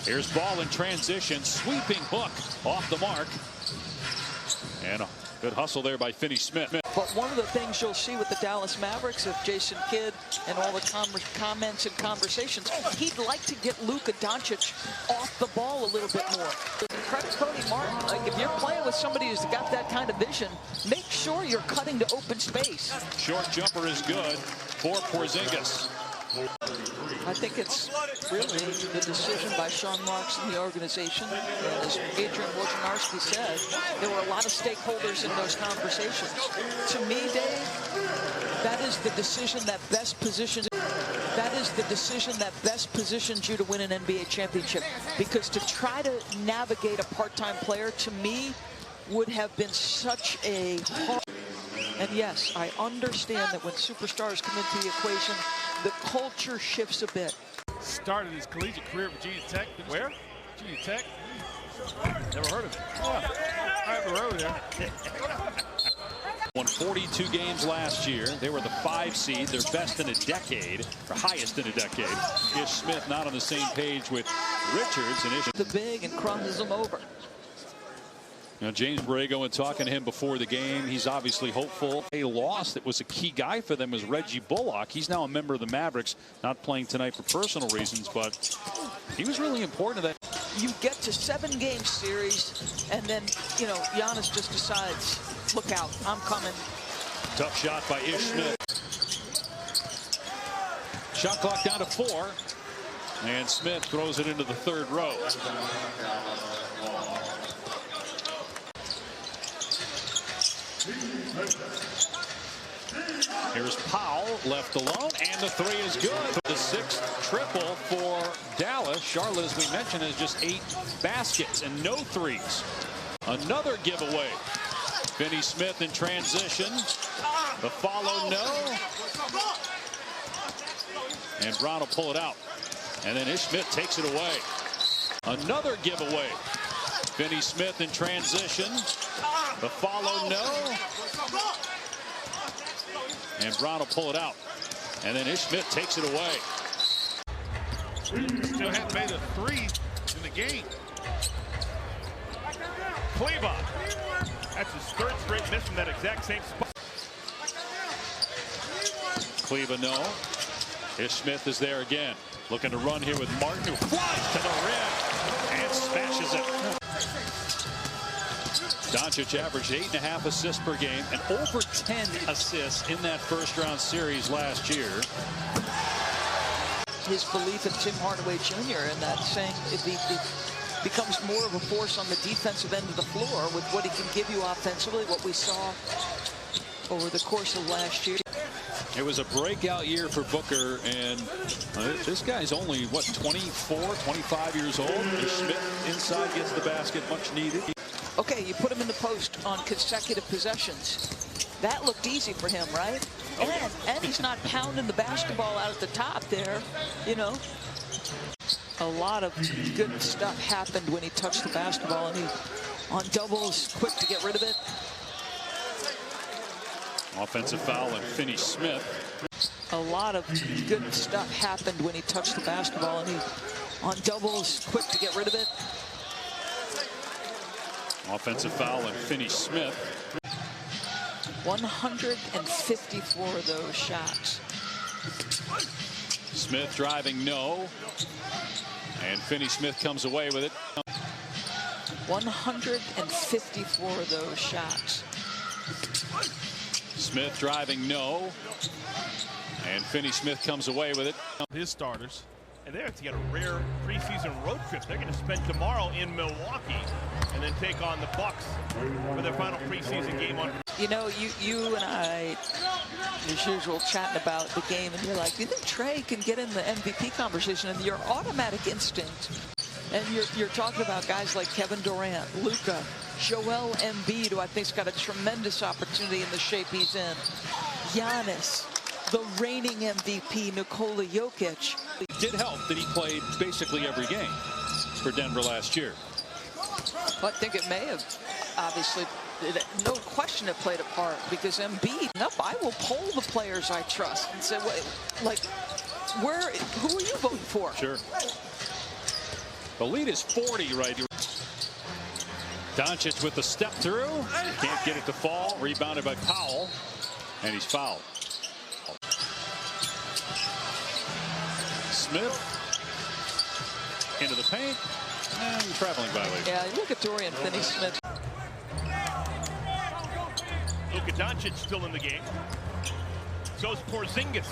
Here's ball in transition, sweeping hook off the mark. And a good hustle there by Finney Smith. But one of the things you'll see with the Dallas Mavericks, of Jason Kidd and all the comments and conversations, he'd like to get Luka Doncic off the ball a little bit more. Credit Cody Martin. Like, if you're playing with somebody who's got that kind of vision, make sure you're cutting to open space. Short jumper is good for Porzingis. I think it's really the decision by Sean Marks and the organization. As Adrian Wojnarowski said, there were a lot of stakeholders in those conversations. To me, Dave, that is the decision that best positions. That is the decision that best positions you to win an NBA championship. Because to try to navigate a part-time player, to me, would have been such a hard. And yes, I understand that when superstars come into the equation, the culture shifts a bit. Started his collegiate career at Virginia Tech. Where? Virginia Tech? Never heard of it. Oh, I haven't heard of it. Won 42 games last year. They were the 5 seed, their best in a decade, or highest in a decade. Ish Smith not on the same page with Richards. And Ish the big and crosses him over. Now, James Borrego, and talking to him before the game, he's obviously hopeful. A loss that was a key guy for them was Reggie Bullock. He's now a member of the Mavericks, not playing tonight for personal reasons, but he was really important to that. You get to 7-game series, and then, you know, Giannis just decides, look out, I'm coming. Tough shot by Ish Smith. Shot clock down to 4, and Smith throws it into the third row. Here's Powell left alone, and the 3 is good. The 6th triple for Dallas. Charlotte, as we mentioned, has just 8 baskets and no 3s. Another giveaway. Finney Smith in transition. The follow, no. And Brown will pull it out. And then Ish Smith takes it away. Another giveaway. Finney Smith in transition. The follow, no. And Brown will pull it out. And then Ish Smith takes it away. Still hadn't made a 3 in the game. Kleba. That's his 3rd straight miss from that exact same spot. Kleba, no. Ish Smith is there again. Looking to run here with Martin, who flies to the rim and smashes it. Doncic averaged 8.5 assists per game and over 10 assists in that first-round series last year. His belief in Tim Hardaway Jr. and that saying it becomes more of a force on the defensive end of the floor with what he can give you offensively, what we saw over the course of last year. It was a breakout year for Booker, and this guy's only, what, 24, 25 years old? Ish Smith inside gets the basket, much needed. Okay, you put him in the post on consecutive possessions. That looked easy for him, right? And he's not pounding the basketball out at the top there, you know. A lot of good stuff happened when he touched the basketball, and he, on doubles, quick to get rid of it. Offensive foul on Finney Smith. A lot of good stuff happened when he touched the basketball, and he, on doubles, quick to get rid of it. Offensive foul on Finney Smith. 154 of those shots. Smith driving, no. And Finney Smith comes away with it. 154 of those shots. Smith driving, no. And Finney Smith comes away with it. His starters. And they have to get a rare preseason road trip. They're going to spend tomorrow in Milwaukee and then take on the Bucks for their final preseason game on. You know, you and I, as usual, chatting about the game, and you're like, do you think Trey can get in the MVP conversation? And your automatic instinct, and you're talking about guys like Kevin Durant, Luka, Joel Embiid, who I think's got a tremendous opportunity in the shape he's in, Giannis, the reigning MVP, Nikola Jokic. It did help that he played basically every game for Denver last year. Well, I think it may have, obviously, no question it played a part, because Embiid, I will poll the players I trust and say, wait, like, who are you voting for? Sure. The lead is 40 right here. Doncic with the step through. Can't get it to fall. Rebounded by Powell. And he's fouled. Smith into the paint. And traveling violation. Yeah, look at Dorian Finney-Smith. Luka Doncic still in the game. So's Porzingis.